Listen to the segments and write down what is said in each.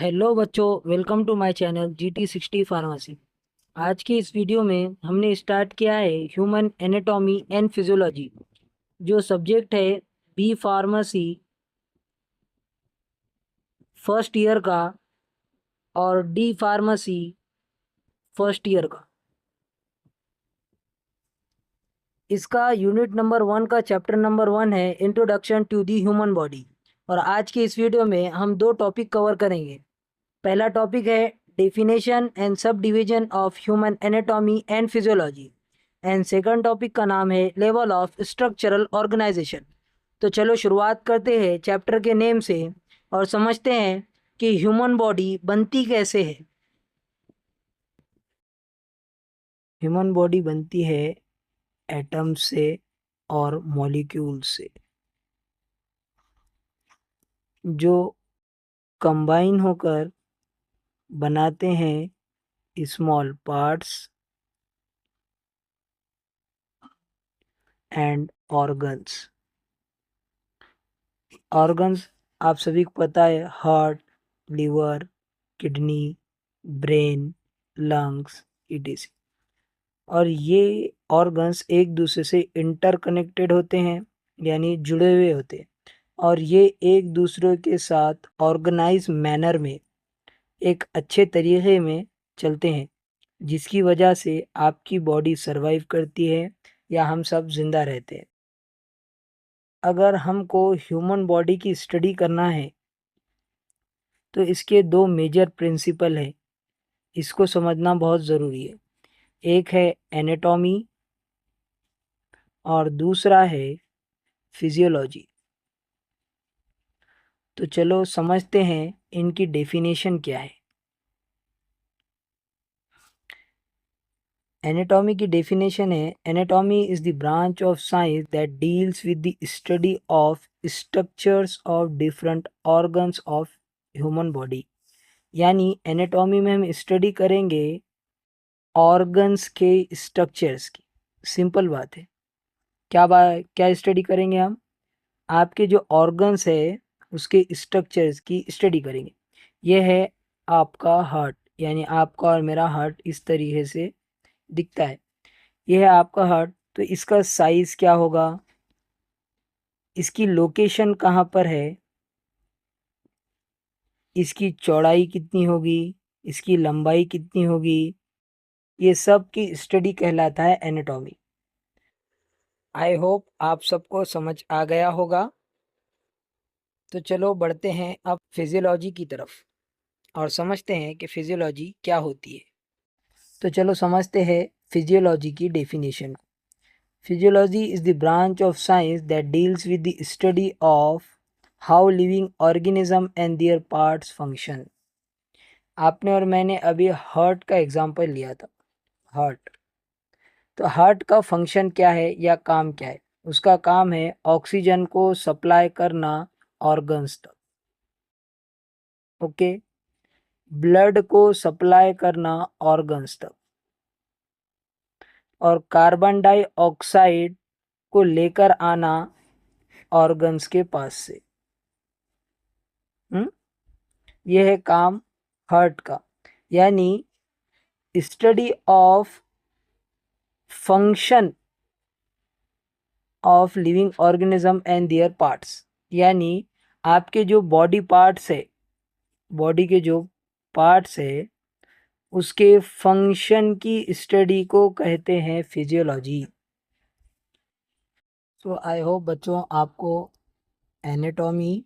Hello बच्चों, welcome to my channel GT60 pharmacy. आज की इस वीडियो में हमने स्टार्ट किया है ह्यूमन एनाटॉमी एंड फिजियोलॉजी, जो सब्जेक्ट है बी फार्मेसी फर्स्ट ईयर का और डी फार्मेसी फर्स्ट ईयर का। इसका यूनिट नंबर 1 का चैप्टर नंबर 1 है introduction to the human body. और आज की इस वीडियो में हम दो टॉपिक कवर करेंगे। पहला टॉपिक है definition and sub division of human anatomy and physiology, and second topic का नाम है लेवल ऑफ स्ट्रक्चरल ऑर्गेनाइजेशन। तो चलो शुरुआत करते हैं चैप्टर के नेम से और समझते हैं कि ह्यूमन बॉडी बनती कैसे है। ह्यूमन बॉडी बनती है एटम से और मॉलिक्यूल से, जो कंबाइन होकर बनाते हैं small parts and organs. Organs आप सभी को पता है, heart, liver, kidney, brain, lungs, etc. और ये ऑर्गन्स एक दूसरे से इंटरकनेक्टेड होते हैं, यानी जुड़े हुए होते हैं, और ये एक दूसरे के साथ ऑर्गेनाइज मैनर में एक अच्छे तरीके में चलते हैं, जिसकी वजह से आपकी बॉडी सरवाइव करती है या हम सब जिंदा रहते हैं। अगर हमको ह्यूमन बॉडी की स्टडी करना है तो इसके दो मेजर प्रिंसिपल है, इसको समझना बहुत ज़रूरी है। एक है एनाटॉमी और दूसरा है फिजियोलॉजी। तो चलो समझते हैं इनकी डेफिनेशन क्या है। एनाटॉमी की डेफिनेशन है, anatomy is the branch of science that deals with the study of structures of different organs of human body. यानी एनाटॉमी में हम स्टडी करेंगे ऑर्गन्स के स्ट्रक्चर्स की। सिंपल बात है। क्या स्टडी करेंगे हम? आपके जो ऑर्गन्स है उसके स्ट्रक्चर्स की स्टडी करेंगे। यह है आपका हार्ट, यानी आपका और मेरा हार्ट इस तरीके से दिखता है। यह है आपका हार्ट। तो इसका साइज क्या होगा, इसकी लोकेशन कहाँ पर है, इसकी चौड़ाई कितनी होगी, इसकी लंबाई कितनी होगी, ये सब की स्टडी कहलाता है एनाटॉमी। आई होप आप सबको समझ आ गया होगा। तो चलो बढ़ते हैं अब फिजियोलॉजी की तरफ और समझते हैं कि फिजियोलॉजी क्या होती है। तो चलो समझते हैं फिजियोलॉजी की definition. Physiology is the branch of science that deals with the study of how living organism and there parts function. आपने और मैंने अभी हार्ट का एग्जांपल लिया था। हार्ट, तो हार्ट का फंक्शन क्या है या काम क्या है? उसका काम है ऑक्सीजन को सप्लाई करना ऑर्गन्स तक। ओके, ब्लड को सप्लाई करना ऑर्गन्स तक, और कार्बन डाइऑक्साइड को लेकर आना ऑर्गन्स के पास से। यह है काम हार्ट का। यानी study of function of living organism and there parts. यानी आपके जो बॉडी पार्ट्स है, बॉडी के जो पार्ट्स है, उसके फंक्शन की स्टडी को कहते हैं फिजियोलॉजी। तो आई होप बच्चों आपको एनाटॉमी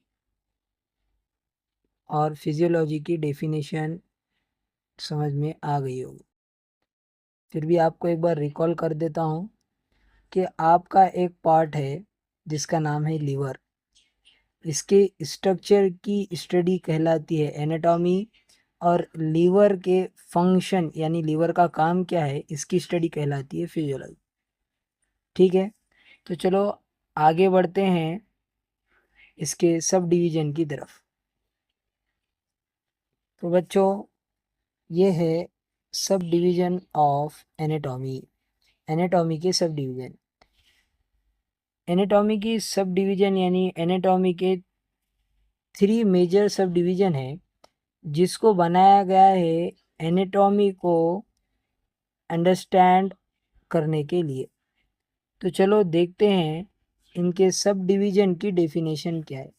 और फिजियोलॉजी की डेफिनेशन समझ में आ गई होगी। फिर भी आपको एक बार रिकॉल कर देता हूँ कि आपका एक पार्ट है जिसका नाम है लीवर। इसके स्ट्रक्चर की स्टडी कहलाती है एनाटॉमी, और लीवर के फंक्शन यानी लीवर का काम क्या है इसकी स्टडी कहलाती है फिजियोलॉजी। ठीक है, तो चलो आगे बढ़ते हैं इसके सब डिवीजन की तरफ। तो बच्चों ये है sub division of anatomy. Anatomy के सब डिवीजन, एनाटॉमी की सब डिवीजन यानी एनाटॉमी के 3 मेजर सब डिवीजन है, जिसको बनाया गया है एनाटॉमी को अंडरस्टैंड करने के लिए। तो चलो देखते हैं इनके सब डिवीजन की डेफिनेशन क्या है।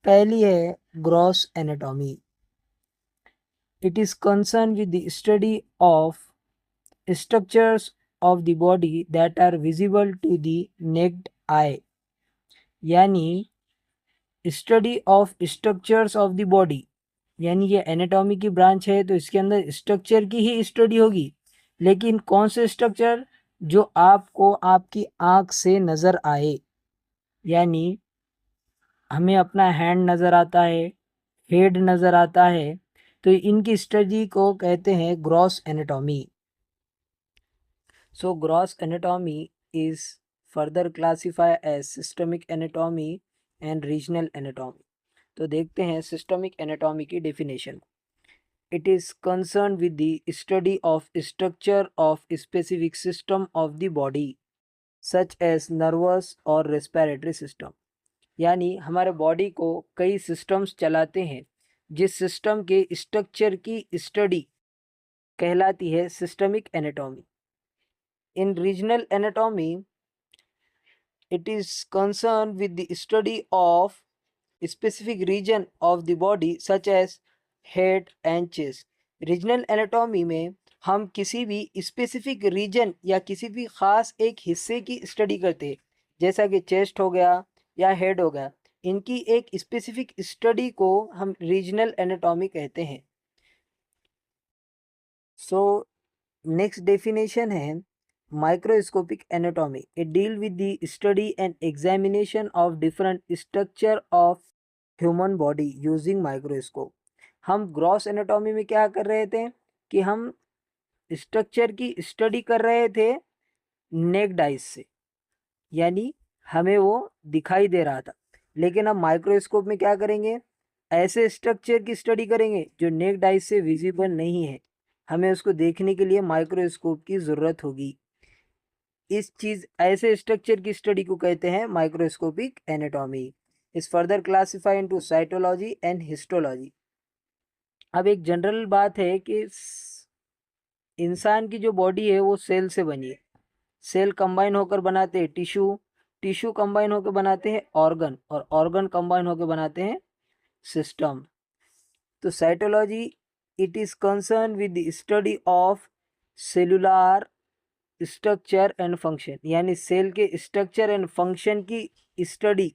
पहली है gross anatomy. It is concern with the study of structures of the body that are visible to the naked eye, यानी study of structures of the body, यानी ये एनाटॉमी की ब्रांच है तो इसके अंदर स्ट्रक्चर की ही स्टडी होगी, लेकिन कौन से स्ट्रक्चर, जो आपको आपकी आंख से नज़र आए, यानी हमें अपना हैंड नज़र आता है, हेड नज़र आता है, तो इनकी स्टडी को कहते हैं gross anatomy. So gross anatomy is further classified as systemic anatomy and regional anatomy. तो देखते हैं systemic anatomy की definition. It is concerned with the study of structure of specific system of the body such as nervous or respiratory system. यानी हमारे body को कई systems चलाते हैं, जिस सिस्टम के स्ट्रक्चर की स्टडी कहलाती है systemic anatomy. In regional anatomy, it is concerned with the study of specific region of the body such as head and chest. Regional anatomy में हम किसी भी स्पेसिफिक रीजन या किसी भी ख़ास एक हिस्से की स्टडी करते हैं, जैसा कि चेस्ट हो गया या हेड हो गया। इनकी एक स्पेसिफिक स्टडी को हम रीजनल एनाटॉमी कहते हैं। सो नेक्स्ट डेफिनेशन है microscopic anatomy. It deal with the study and examination of different structure of human body using microscope. हम ग्रॉस एनाटॉमी में क्या कर रहे थे कि हम स्ट्रक्चर की स्टडी कर रहे थे नेक्ड आइज से, यानी हमें वो दिखाई दे रहा था, लेकिन अब माइक्रोस्कोप में क्या करेंगे, ऐसे स्ट्रक्चर की स्टडी करेंगे जो नेक्ड आइज से विजिबल नहीं है, हमें उसको देखने के लिए माइक्रोस्कोप की ज़रूरत होगी। इस चीज ऐसे स्ट्रक्चर की स्टडी को कहते हैं microscopic anatomy. Is further classify into cytology and histology. अब एक जनरल बात है कि इंसान की जो बॉडी है वो सेल से बनी है। सेल कंबाइन होकर बनाते हैं टिश्यू, टिश्यू कंबाइन होकर बनाते हैं ऑर्गन, और ऑर्गन कंबाइन होकर बनाते हैं सिस्टम। तो cytology, it is concern with the study of cellular structure and function, यानी सेल के स्ट्रक्चर एंड फंक्शन की स्टडी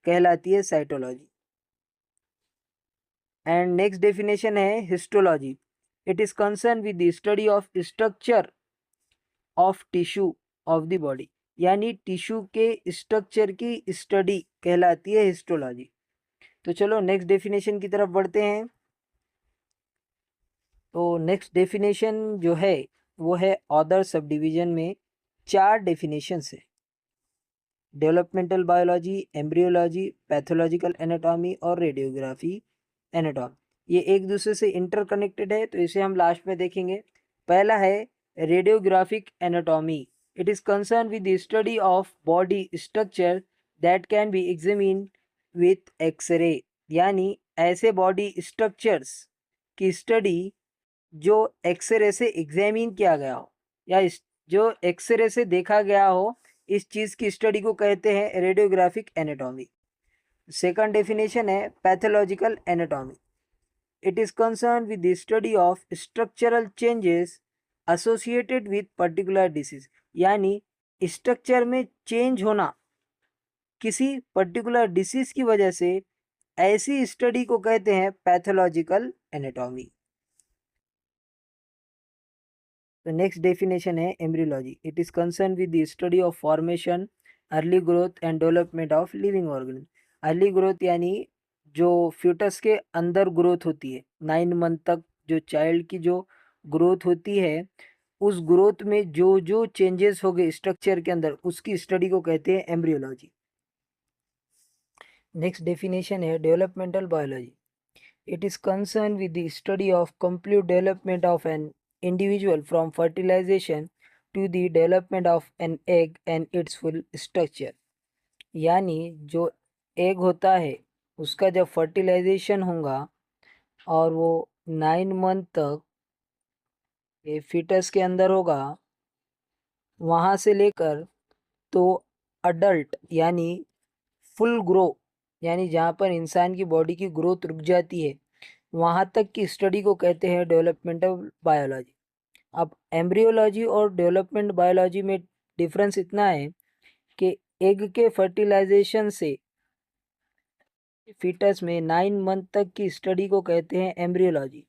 कहलाती है साइटोलॉजी। एंड नेक्स्ट डेफिनेशन है histology. It is concern with the study of structure of tissue of the body, यानी tissue के structure की study कहलाती है हिस्टोलॉजी। तो चलो नेक्स्ट डेफिनेशन की तरफ बढ़ते हैं। तो नेक्स्ट डेफिनेशन जो है वो है अदर सब डिवीजन में 4 डेफिनेशंस है। Developmental biology, embryology, pathological anatomy और रेडियोग्राफी एनाटॉमी। ये एक दूसरे से इंटरकनेक्टेड है, तो इसे हम लास्ट में देखेंगे। पहला है radiographic anatomy. It is concern with the study of body structure that can be examine with X ray, यानी ऐसे बॉडी स्ट्रक्चर्स की स्टडी जो एक्सरे से एग्जामिन किया गया हो या जो एक्सरे से देखा गया हो, इस चीज़ की स्टडी को कहते हैं रेडियोग्राफिक एनाटॉमी। सेकंड डेफिनेशन है pathological anatomy. It is concern with the study of structural changes associated with particular disease, यानी स्ट्रक्चर में चेंज होना किसी पर्टिकुलर डिसीज की वजह से, ऐसी स्टडी को कहते हैं पैथोलॉजिकल एनाटॉमी। तो नेक्स्ट डेफिनेशन है embryology. It is concern with the study of formation, early growth and development of living organism. Early growth यानी जो फ्यूटस के अंदर ग्रोथ होती है, 9 मंथ तक जो चाइल्ड की जो ग्रोथ होती है, उस ग्रोथ में जो जो चेंजेस हो गए स्ट्रक्चर के अंदर, उसकी स्टडी को कहते हैं एम्ब्रियोलॉजी। नेक्स्ट डेफिनेशन है developmental biology. It is concern with the study of complete development of an individual from fertilization to the development of an egg and its full structure, यानी जो egg होता है उसका जब फर्टिलाइजेशन होगा और वो 9 मंथ तक ये फीटस के अंदर होगा, वहाँ से लेकर तो अडल्ट यानी फुल ग्रो, यानी जहाँ पर इंसान की बॉडी की ग्रोथ रुक जाती है, वहाँ तक की स्टडी को कहते हैं डेवलपमेंटल बायोलॉजी। अब एम्ब्रियोलॉजी और डेवलपमेंट बायोलॉजी में डिफरेंस इतना है कि एग के फर्टिलाइजेशन से फीटस में 9 मंथ तक की स्टडी को कहते हैं एम्ब्रियोलॉजी,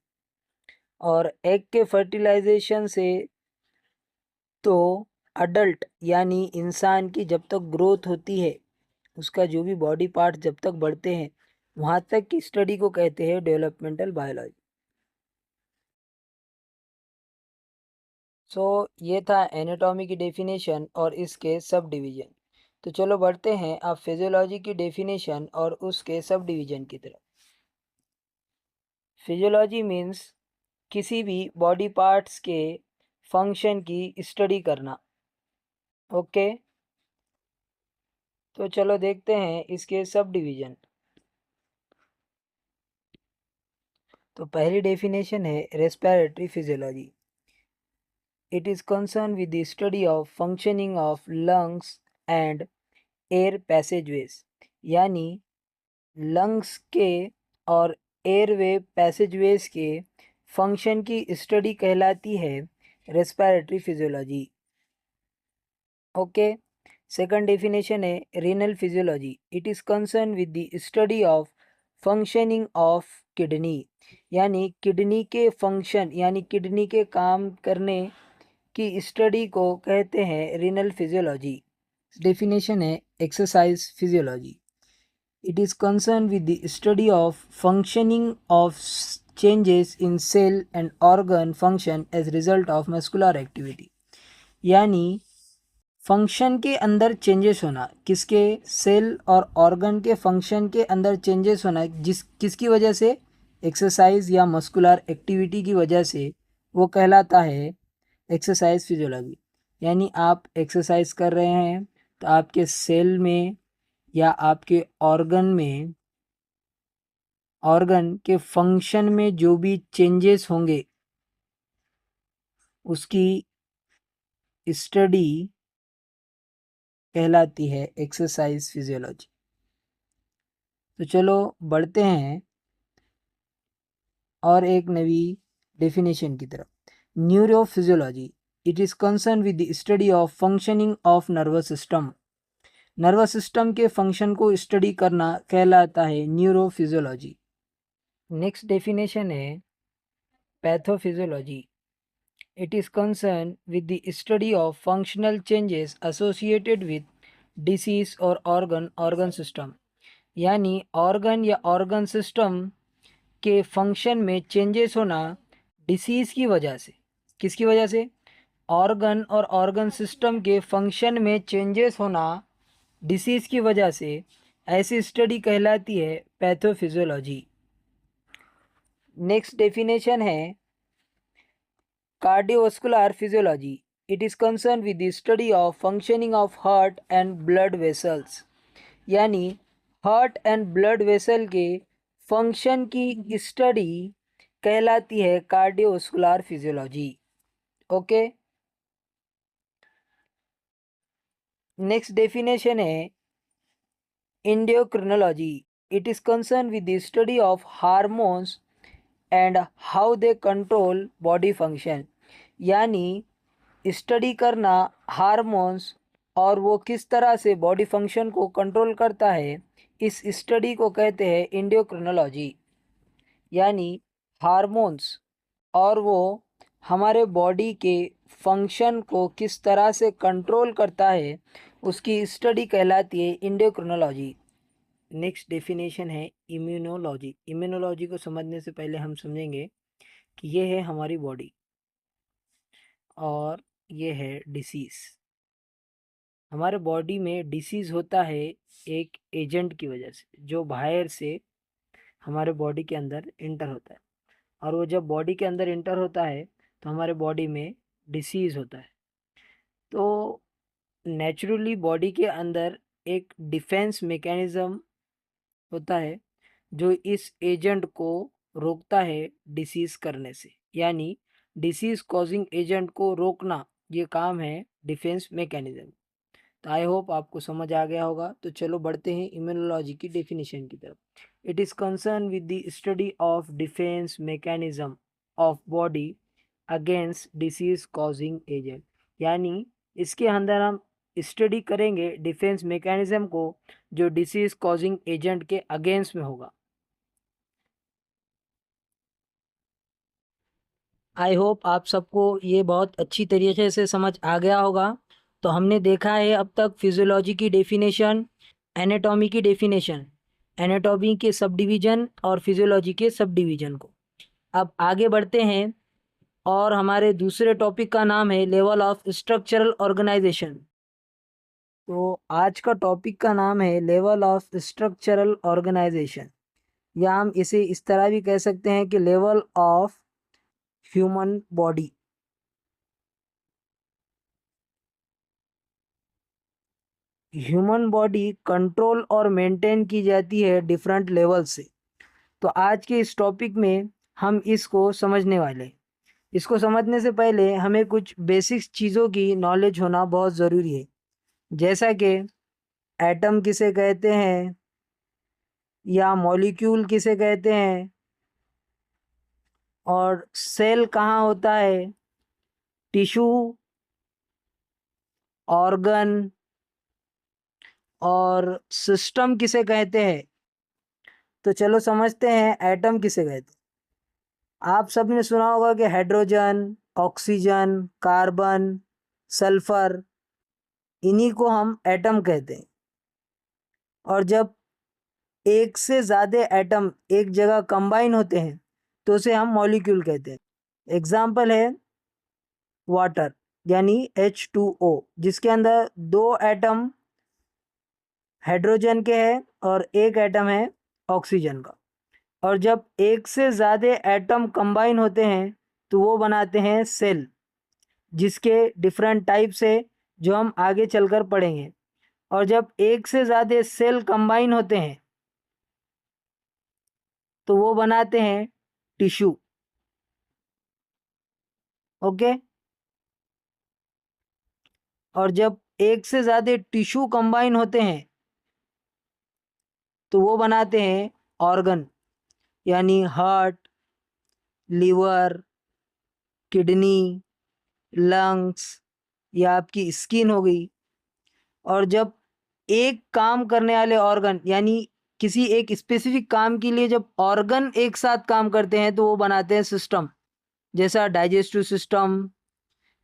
और एग के फर्टिलाइजेशन से तो अडल्ट यानी इंसान की जब तक ग्रोथ होती है, उसका जो भी बॉडी पार्ट जब तक बढ़ते हैं, वहाँ तक की स्टडी को कहते हैं डेवलपमेंटल बायोलॉजी। सो ये था एनाटॉमी की डेफिनेशन और इसके सब डिवीज़न। तो चलो बढ़ते हैं अब फिजियोलॉजी की डेफिनेशन और उसके सब डिवीज़न की तरफ। फिजियोलॉजी मीन्स किसी भी बॉडी पार्ट्स के फंक्शन की स्टडी करना। ओके, तो चलो देखते हैं इसके सब डिवीज़न। तो पहली डेफिनेशन है respiratory physiology. It is concern with the study of functioning of lungs and air passageways, यानी लंग्स के और एयरवे पैसेजवेज के फंक्शन की स्टडी कहलाती है respiratory physiology. Okay, second definition है renal physiology. It is concern with the study of functioning of kidney, यानी kidney के फंक्शन यानी किडनी के काम करने की स्टडी को कहते हैं रीनल फिजियोलॉजी। डेफिनेशन है exercise physiology. It is concern with the study of functioning of changes in cell and organ function as result of muscular activity, यानी फंक्शन के अंदर चेंजेस होना, किसके, सेल और ऑर्गन के फंक्शन के अंदर चेंजेस होना, किसकी वजह से, एक्सरसाइज या मस्कुलर एक्टिविटी की वजह से, वो कहलाता है एक्सरसाइज फिजियोलॉजी। यानी आप एक्सरसाइज कर रहे हैं तो आपके सेल में या आपके ऑर्गन के फंक्शन में जो भी चेंजेस होंगे उसकी स्टडी कहलाती है एक्सरसाइज फिजियोलॉजी। तो चलो बढ़ते हैं और एक नई डेफिनेशन की तरफ। Neurophysiology. It is concern with the study of functioning of nervous system. Nervous system के फंक्शन को स्टडी करना कहलाता है न्यूरोफिजियोलॉजी। नेक्स्ट डेफिनेशन है pathophysiology. It is concern with the study of functional changes associated with disease और organ system, यानी organ या organ system के फंक्शन में चेंजेस होना डिसीज़ की वजह से, किसकी वजह से, ऑर्गन और ऑर्गन सिस्टम के फंक्शन में चेंजेस होना डिसीज़ की वजह से, ऐसी स्टडी कहलाती है पैथोफिजियोलॉजी। नेक्स्ट डेफिनेशन है cardiovascular physiology. It is concern with the study of functioning of heart and blood vessels, यानी हार्ट एंड ब्लड वेसल के फंक्शन की स्टडी कहलाती है cardiovascular physiology. Okay, next definition है endocrinology. It is concern with the study of hormones and how they control body function, यानी study करना hormones और वो किस तरह से बॉडी फंक्शन को कंट्रोल करता है, इस स्टडी को कहते हैं एंडोक्रिनोलॉजी। यानी हार्मोन्स और वो हमारे बॉडी के फंक्शन को किस तरह से कंट्रोल करता है, उसकी स्टडी कहलाती है एंडोक्रिनोलॉजी। नेक्स्ट डेफिनेशन है इम्यूनोलॉजी। इम्यूनोलॉजी को समझने से पहले हम समझेंगे कि ये है हमारी बॉडी और ये है डिसीज़। हमारे बॉडी में डिसीज़ होता है एक एजेंट की वजह से, जो बाहर से हमारे बॉडी के अंदर इंटर होता है, और वो जब बॉडी के अंदर इंटर होता है तो हमारे बॉडी में डिसीज़ होता है। तो नेचुरली बॉडी के अंदर एक डिफेंस मैकेनिज़्म होता है जो इस एजेंट को रोकता है डिसीज करने से, यानी डिसीज कॉजिंग एजेंट को रोकना ये काम है डिफेंस मैकेनिज्म। तो आई होप आपको समझ आ गया होगा। तो चलो बढ़ते हैं इम्यूनोलॉजी की डेफिनेशन की तरफ। It is concern with the study of defence mechanism of body against disease causing agent, यानी इसके अंदर हम स्टडी करेंगे डिफेंस मैकेनिज्म को जो डिसीज कॉजिंग एजेंट के अगेंस्ट में होगा। आई होप आप सबको ये बहुत अच्छी तरीके से समझ आ गया होगा। तो हमने देखा है अब तक फिजियोलॉजी की डेफिनेशन, एनाटॉमी की डेफिनेशन, एनाटॉमी के सब डिवीज़न और फिजियोलॉजी के सब डिवीज़न को। अब आगे बढ़ते हैं और हमारे दूसरे टॉपिक का नाम है लेवल ऑफ स्ट्रक्चरल ऑर्गेनाइजेशन। तो आज का टॉपिक का नाम है लेवल ऑफ स्ट्रक्चरल ऑर्गेनाइजेशन, या हम इसे इस तरह भी कह सकते हैं कि level of human body. Human body control और मेंटेन की जाती है डिफरेंट लेवल से। तो आज के इस टॉपिक में हम इसको समझने वाले हैं। इसको समझने से पहले हमें कुछ बेसिक चीज़ों की नॉलेज होना बहुत ज़रूरी है, जैसा कि एटम किसे कहते हैं या मॉलिक्यूल किसे कहते हैं, और सेल कहाँ होता है, टिश्यू, ऑर्गन और सिस्टम किसे कहते हैं। तो चलो समझते हैं एटम किसे कहते हैं। आप सब ने सुना होगा कि हाइड्रोजन, ऑक्सीजन, कार्बन, सल्फर, इन्हीं को हम एटम कहते हैं। और जब एक से ज़्यादा एटम एक जगह कंबाइन होते हैं तो उसे हम मॉलिक्यूल कहते हैं। एग्जाम्पल है वाटर, यानी H2O, जिसके अंदर 2 एटम हाइड्रोजन के हैं और 1 एटम है ऑक्सीजन का। और जब एक से ज़्यादा एटम कंबाइन होते हैं तो वो बनाते हैं सेल, जिसके डिफरेंट टाइप्स है जो हम आगे चलकर पढ़ेंगे। और जब एक से ज़्यादा सेल कंबाइन होते हैं तो वो बनाते हैं टिश्यू। ओके। और जब एक से ज़्यादा टिश्यू कंबाइन होते हैं तो वो बनाते हैं ऑर्गन, यानी हार्ट, लीवर, किडनी, लंग्स या आपकी स्किन हो गई। और जब एक काम करने वाले ऑर्गन, यानी किसी एक स्पेसिफिक काम के लिए जब ऑर्गन एक साथ काम करते हैं तो वो बनाते हैं सिस्टम, जैसा डाइजेस्टिव सिस्टम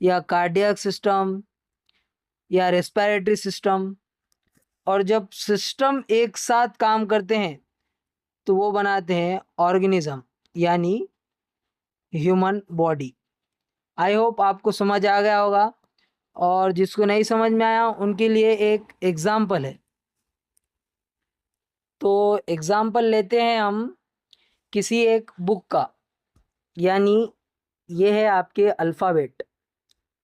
या कार्डियक सिस्टम या रेस्पिरेटरी सिस्टम। और जब सिस्टम एक साथ काम करते हैं तो वो बनाते हैं ऑर्गेनिज्म, यानी ह्यूमन बॉडी। आई होप आपको समझ आ गया होगा। और जिसको नहीं समझ में आया उनके लिए एक एग्ज़ाम्पल है। तो एग्ज़ाम्पल लेते हैं हम किसी एक बुक का, यानी ये है आपके अल्फ़ाबेट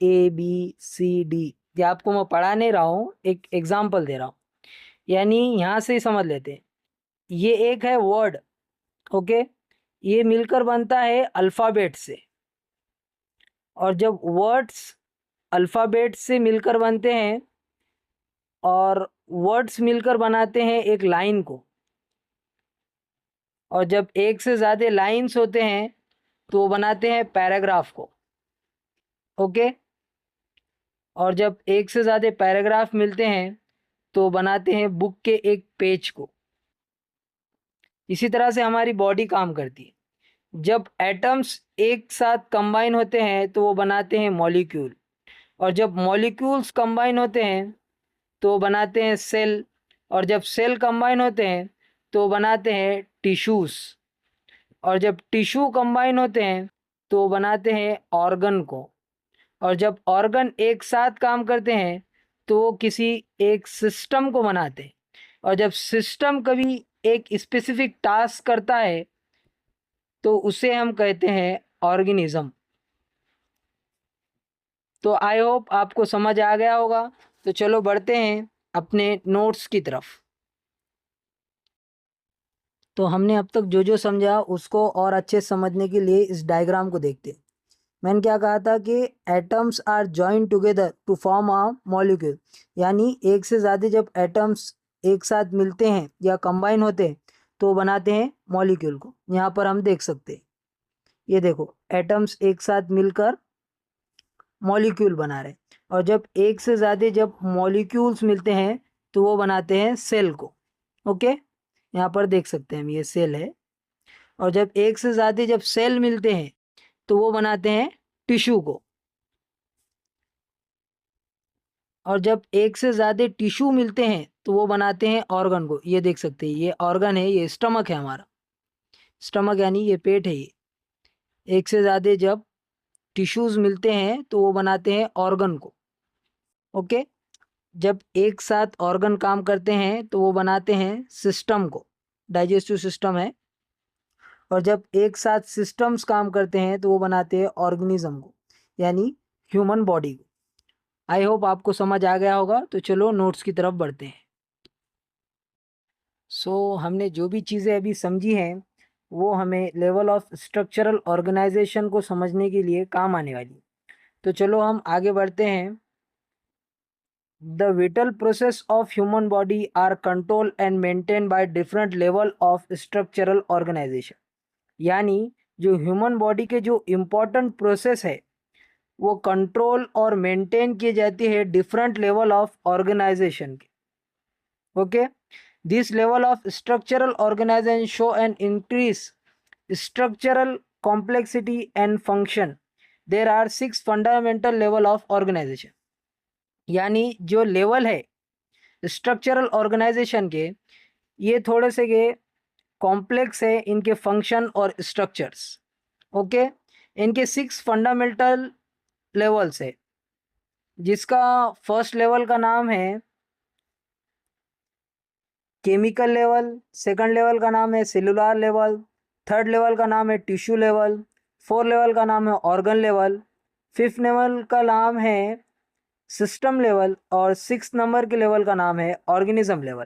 ABCD। ये आपको मैं पढ़ा नहीं रहा हूँ, एक एग्ज़ाम्पल दे रहा हूँ, यानी यहाँ से ही समझ लेते हैं। ये एक है वर्ड, ओके, ये मिलकर बनता है अल्फ़ाबेट से। और जब वर्ड्स अल्फ़ाबेट से मिलकर बनते हैं और वर्ड्स मिलकर बनाते हैं एक लाइन को, और जब एक से ज़्यादा लाइंस होते हैं तो वो बनाते हैं पैराग्राफ को। ओके। और जब एक से ज़्यादा पैराग्राफ मिलते हैं तो बनाते हैं बुक के एक पेज को। इसी तरह से हमारी बॉडी काम करती है। जब एटम्स एक साथ कंबाइन होते हैं तो वो बनाते हैं मॉलिक्यूल, और जब मॉलिक्यूल्स कंबाइन होते हैं तो बनाते हैं सेल, और जब सेल कंबाइन होते हैं तो बनाते हैं टिश्यूज़, और जब टिश्यू कंबाइन होते हैं तो बनाते हैं ऑर्गन को। और जब ऑर्गन एक साथ काम करते हैं तो वो किसी एक सिस्टम को बनाते हैं। और जब सिस्टम कभी एक स्पेसिफिक टास्क करता है तो उसे हम कहते हैं ऑर्गेनिज्म। तो आई होप आपको समझ आ गया होगा। तो चलो बढ़ते हैं अपने नोट्स की तरफ। तो हमने अब तक जो जो समझा उसको और अच्छे समझने के लिए इस डायग्राम को देखते हैं। मैंने क्या कहा था कि atoms are join together to form a molecule, यानी एक से ज़्यादा जब एटम्स एक साथ मिलते हैं या कंबाइन होते हैं तो बनाते हैं मॉलिक्यूल को। यहाँ पर हम देख सकते हैं, ये देखो एटम्स एक साथ मिलकर मॉलिक्यूल बना रहे हैं। और जब एक से ज़्यादा जब मॉलिक्यूल्स मिलते हैं तो वो बनाते हैं सेल को। ओके, यहाँ पर देख सकते हैं हम, ये सेल है। और जब एक से ज़्यादा जब सेल मिलते हैं तो वो बनाते हैं टिश्यू को। और जब एक से ज़्यादा टिश्यू मिलते हैं तो वो बनाते हैं ऑर्गन को। ये देख सकते हैं, ये ऑर्गन है, ये स्टमक है हमारा। स्टमक यानी ये पेट है। ये एक से ज़्यादा जब टिश्यूज मिलते हैं तो वो बनाते हैं ऑर्गन को। ओके, जब एक साथ ऑर्गन काम करते हैं तो वो बनाते हैं सिस्टम को, डाइजेस्टिव सिस्टम है। और जब एक साथ सिस्टम्स काम करते हैं तो वो बनाते हैं ऑर्गेनिज्म को, यानी ह्यूमन बॉडी को। आई होप आपको समझ आ गया होगा। तो चलो नोट्स की तरफ बढ़ते हैं। हमने जो भी चीज़ें अभी समझी हैं वो हमें लेवल ऑफ स्ट्रक्चरल ऑर्गेनाइजेशन को समझने के लिए काम आने वाली। तो चलो हम आगे बढ़ते हैं। The vital process of human body are controlled and maintained by different level of structural organization। यानी जो ह्यूमन बॉडी के जो इम्पोर्टेंट प्रोसेस है वो कंट्रोल और मेंटेन की जाती है डिफरेंट लेवल ऑफ ऑर्गेनाइजेशन के। Okay, this level of structural organisation show an increase structural complexity and function। there are 6 fundamental level of organization। यानी जो लेवल है स्ट्रक्चरल ऑर्गेनाइजेशन के, ये थोड़े से के कॉम्प्लेक्स है इनके फंक्शन और स्ट्रक्चर्स। ओके, इनके 6 फंडामेंटल लेवल्स है, जिसका फर्स्ट लेवल का नाम है केमिकल लेवल, सेकंड लेवल का नाम है सेलुलर लेवल, थर्ड लेवल का नाम है टिश्यू लेवल, फोर्थ लेवल का नाम है ऑर्गन लेवल, फिफ्थ लेवल का नाम है सिस्टम लेवल, और सिक्स नंबर के लेवल का नाम है ऑर्गेनिज्म लेवल।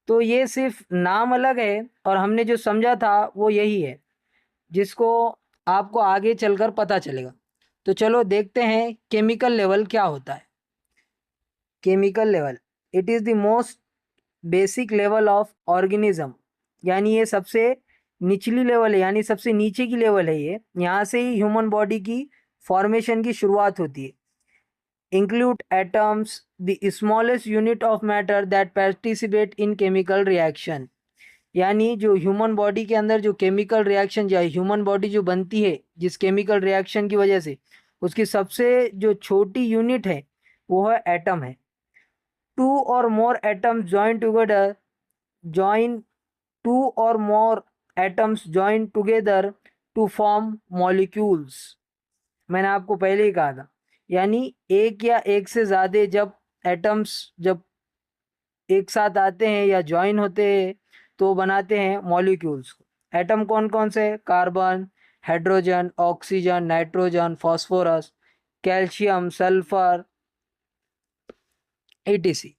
तो ये सिर्फ नाम अलग है और हमने जो समझा था वो यही है, जिसको आपको आगे चलकर पता चलेगा। तो चलो देखते हैं केमिकल लेवल क्या होता है। Chemical level, it is the most basic level of organism. यानी ये सबसे निचली लेवल है, यानी सबसे नीचे की लेवल है ये। यहाँ से ही ह्यूमन बॉडी की फॉर्मेशन की शुरुआत होती है। include atoms, the smallest unit of matter that participate in chemical reaction। यानी जो ह्यूमन बॉडी के अंदर जो केमिकल रिएक्शन या ह्यूमन बॉडी जो बनती है जिस केमिकल रिएक्शन की वजह से, उसकी सबसे जो छोटी यूनिट है वो है एटम है। Two or more atoms join together join two or more atoms join together to form molecules. मैंने आपको पहले ही कहा था, यानी एक या एक से ज़्यादा जब एटम्स जब एक साथ आते हैं या ज्वाइन होते हैं तो बनाते हैं मॉलिक्यूल्स को। एटम कौन कौन से? Carbon, hydrogen, oxygen, nitrogen, phosphorus, calcium, sulphur, etc।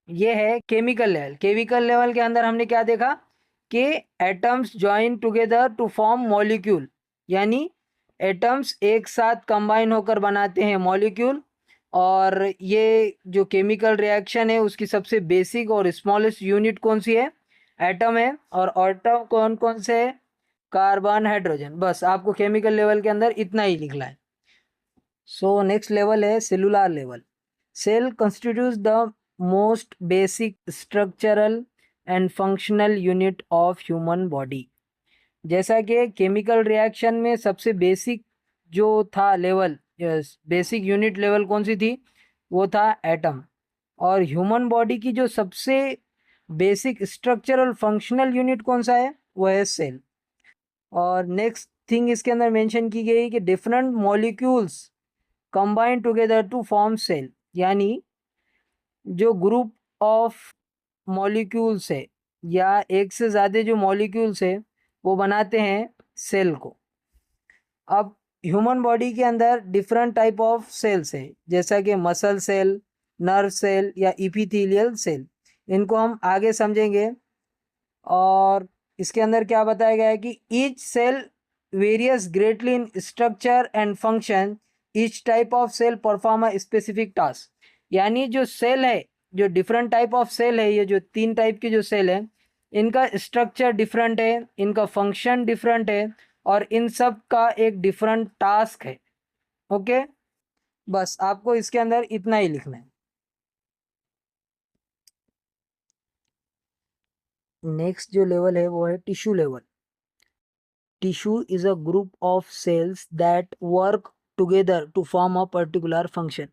ये है केमिकल लेवल। केमिकल लेवल के अंदर हमने क्या देखा कि atoms join together to form molecule, यानी एटम्स एक साथ कंबाइन होकर बनाते हैं मॉलिक्यूल। और ये जो केमिकल रिएक्शन है उसकी सबसे बेसिक और स्मॉलेस्ट यूनिट कौन सी है? एटम है। और एटम कौन कौन से है? Carbon, hydrogen. बस आपको केमिकल लेवल के अंदर इतना ही लिखना है। नेक्स्ट लेवल है cellular level. Cell constitutes the most basic structural and functional unit of human body. जैसा कि केमिकल रिएक्शन में सबसे बेसिक जो था लेवल, बेसिक यूनिट लेवल कौन सी थी? वो था एटम। और ह्यूमन बॉडी की जो सबसे बेसिक स्ट्रक्चरल फंक्शनल यूनिट कौन सा है? वो है सेल। और नेक्स्ट थिंग इसके अंदर मेंशन की गई कि different molecules combine together to form cell, यानी जो ग्रुप ऑफ मॉलिक्यूल्स है या एक से ज़्यादा जो मॉलिक्यूल्स है वो बनाते हैं सेल को। अब ह्यूमन बॉडी के अंदर डिफरेंट टाइप ऑफ सेल्स है, जैसा कि मसल सेल, नर्व सेल या इपिथेलियल सेल। इनको हम आगे समझेंगे। और इसके अंदर क्या बताया गया है कि each cell varies greatly in structure and function, each type of cell perform a specific task. यानी जो सेल है, जो डिफरेंट टाइप ऑफ सेल है, ये जो 3 टाइप की जो सेल है, इनका स्ट्रक्चर डिफरेंट है, इनका फंक्शन डिफरेंट है, और इन सब का एक डिफरेंट टास्क है। ओके, बस आपको इसके अंदर इतना ही लिखना है। नेक्स्ट जो लेवल है वो है tissue level. Tissue is a group of cells that work together to form a particular function।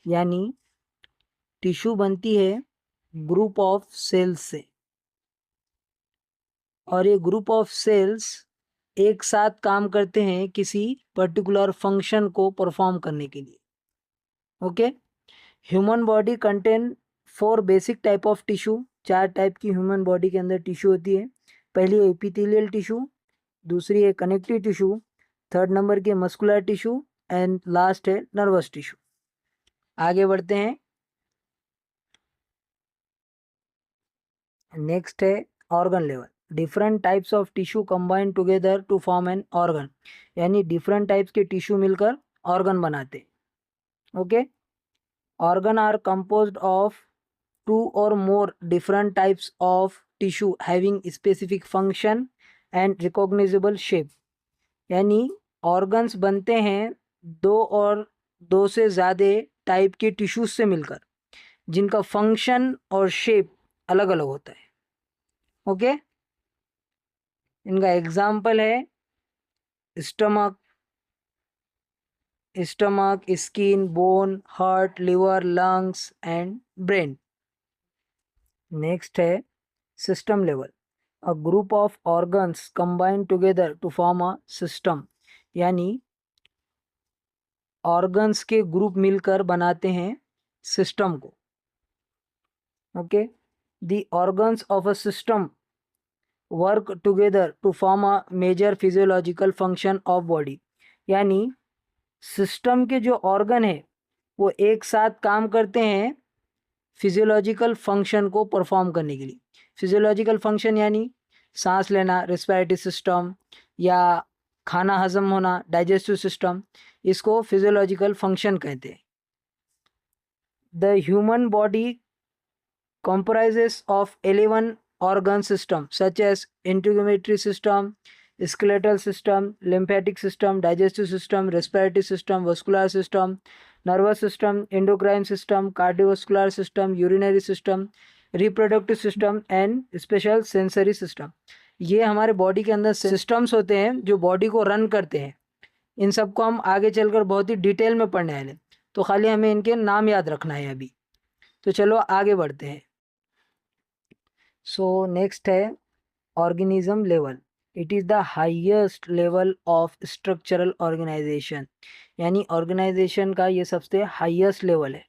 यानी टिश्यू बनती है ग्रुप ऑफ सेल्स से, और ये ग्रुप ऑफ सेल्स एक साथ काम करते हैं किसी पर्टिकुलर फंक्शन को परफॉर्म करने के लिए। Okay, human body contain 4 basic type of tissue. 4 type की ह्यूमन बॉडी के अंदर टिश्यू होती है। पहली है एपिथेलियल टिश्यू, दूसरी है कनेक्टिव टिश्यू, थर्ड नंबर की मस्कुलर टिश्यू, एंड लास्ट है नर्वस टिश्यू। आगे बढ़ते हैं। नेक्स्ट है organ level. Different types of tissue combine together to form an organ. यानी डिफरेंट टाइप्स के टिश्यू मिलकर ऑर्गन बनाते। Okay, organ are composed of 2 or more different types of tissue having specific function and recognizable shape। यानी organs बनते हैं 2 और 2 से ज़्यादा टाइप के टिश्यूज से मिलकर, जिनका फंक्शन और शेप अलग अलग होता है। ओके, इनका एग्जाम्पल है stomach, skin, bone, heart, liver, lungs and brain. Next है system level. A group of organs combine together to form a system. यानी ऑर्गन्स के ग्रुप मिलकर बनाते हैं सिस्टम को। Okay, the organs of a system work together to form a major physiological function of body. यानी system के जो organ है वो एक साथ काम करते हैं फिजियोलॉजिकल फंक्शन को परफॉर्म करने के लिए। फिजियोलॉजिकल फंक्शन यानी सांस लेना, रेस्पिरेटरी सिस्टम, या खाना हजम होना, डाइजेस्टिव सिस्टम, इसको फिजियोलॉजिकल फंक्शन कहते हैं। The human body comprises of 11 organ systems such as integumentary system, skeletal system, lymphatic system, digestive system, respiratory system, vascular system, nervous system, endocrine system, cardiovascular system, urinary system, reproductive system and special sensory system। ये हमारे body के अंदर systems होते हैं जो body को run करते हैं। इन सबको हम आगे चलकर बहुत ही डिटेल में पढ़ने वाले, तो खाली हमें इनके नाम याद रखना है अभी। तो चलो आगे बढ़ते हैं। सो नेक्स्ट है organism level. It is the highest level of structural organisation. यानी ऑर्गेनाइजेशन का ये सबसे हाईएस्ट लेवल है।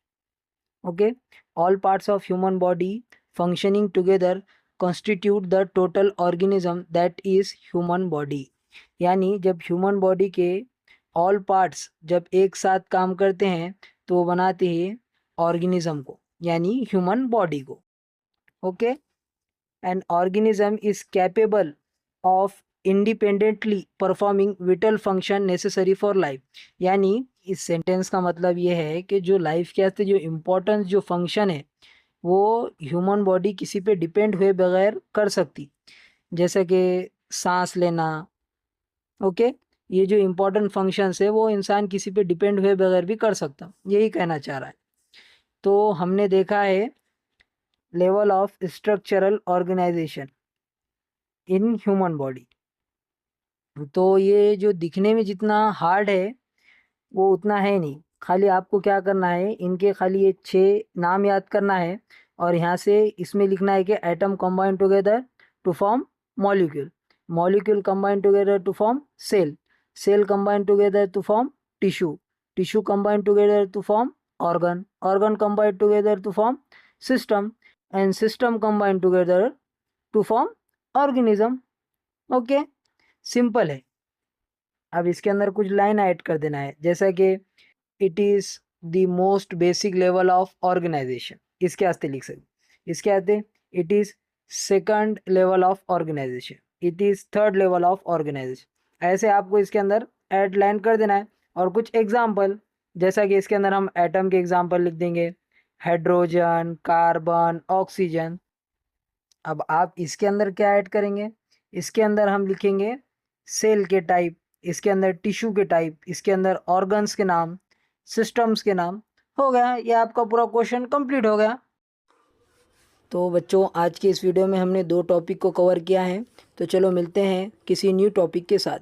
Okay, all parts of human body functioning together constitute the total organism that is human body. यानी जब human body के all parts जब एक साथ काम करते हैं तो वो बनाते हैं ऑर्गेनिज्म को, यानी ह्यूमन बॉडी को। Okay, an organism is capable of independently performing vital function necessary for life। यानी इस सेंटेंस का मतलब ये है कि जो लाइफ के वास्ते जो इम्पोर्टेंस जो फंक्शन है वो ह्यूमन बॉडी किसी पे डिपेंड हुए बगैर कर सकती, जैसे कि सांस लेना। ओके, ये जो इम्पोर्टेंट फंक्शंस है वो इंसान किसी पे डिपेंड हुए बगैर भी कर सकता, यही कहना चाह रहा है। तो हमने देखा है level of structural organisation in human body. तो ये जो दिखने में जितना हार्ड है वो उतना है नहीं। खाली आपको क्या करना है, इनके खाली ये 6 नाम याद करना है, और यहाँ से इसमें लिखना है कि atom combine together to form molecule, molecule combine together to form cell, cell combine together to form tissue, tissue combine together to form organ, organ combine together to form system, and system combine together to form organism. Okay, simple है। अब इसके अंदर कुछ line add कर देना है, जैसा कि it is the most basic level of organisation, इसके वास्ते लिख सकते। इसके आते it is second level of organisation, it is third level of organisation. ऐसे आपको इसके अंदर ऐड लाइन कर देना है। और कुछ एग्जाम्पल, जैसा कि इसके अंदर हम एटम के एग्जाम्पल लिख देंगे, हाइड्रोजन, कार्बन, ऑक्सीजन। अब आप इसके अंदर क्या ऐड करेंगे, इसके अंदर हम लिखेंगे सेल के टाइप, इसके अंदर टिश्यू के टाइप, इसके अंदर ऑर्गन्स के नाम, सिस्टम्स के नाम। हो गया, ये आपका पूरा क्वेश्चन कंप्लीट हो गया। तो बच्चों आज की इस वीडियो में हमने 2 टॉपिक को कवर किया है। तो चलो मिलते हैं किसी न्यू टॉपिक के साथ।